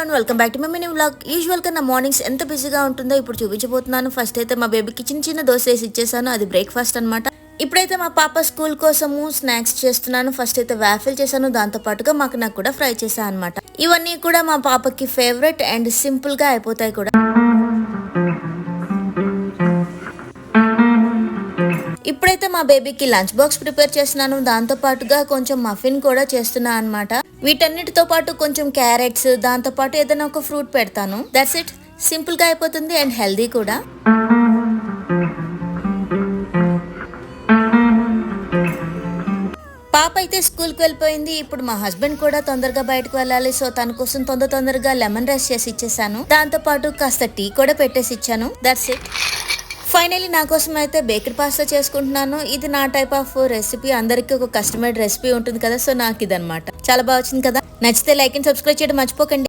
And welcome back to my mini vlog. యూజువల్గా నా mornings ఎంత బిజీగా ఉంటుందో ఇప్పుడు చూపించబోతున్నాను. ఫస్ట్ అయితే మా బేబీకి చిన్న చిన్న దోశ వేసి ఇచ్చేసాను, అది బ్రేక్ఫాస్ట్ అనమాట. ఇప్పుడైతే మా పాప స్కూల్ కోసము స్నాక్స్ చేస్తున్నాను. ఫస్ట్ అయితే వాఫిల్ చేశాను, దాంతో పాటుగా నాకు కూడా ఫ్రై చేశాను అనమాట. ఇవన్నీ కూడా మా పాపకి ఫేవరెట్ అండ్ సింపుల్ గా అయిపోతాయి కూడా. ఇప్పుడైతే మా బేబీకి లంచ్ బాక్స్ ప్రిపేర్ చేస్తున్నాను, దాంతో పాటుగా కొంచెం మఫిన్ కూడా చేస్తున్నా అనమాట. వీటన్నిటితో పాటు కొంచెం క్యారెట్స్, దాంతో పాటు ఏదైనా ఒక ఫ్రూట్ పెడతాను. దట్స్ ఇట్, సింపుల్ గా అయిపోతుంది అండ్ హెల్దీ కూడా. పాప అయితే స్కూల్కి వెళ్ళిపోయింది. ఇప్పుడు మా హస్బెండ్ కూడా తొందరగా బయటకు వెళ్ళాలి, సో తన కోసం తొందరగా లెమన్ రైస్ చేసి ఇచ్చేసాను. దాంతో పాటు కాస్త టీ కూడా పెట్టేసి ఇచ్చాను. That's it. ఫైనలీ నా కోసం అయితే బేక్డ్ పాస్తా చేసుకుంటున్నాను. ఇది నా టైప్ ఆఫ్ రెసిపీ. అందరికీ ఒక కస్టమైజ్డ్ రెసిపీ ఉంటుంది కదా, సో నాకు ఇది అనమాట. చాలా బాగా వచ్చింది కదా. నచ్చితే లైక్ అండ్ సబ్స్క్రైబ్ చేయడం మర్చిపోకండి.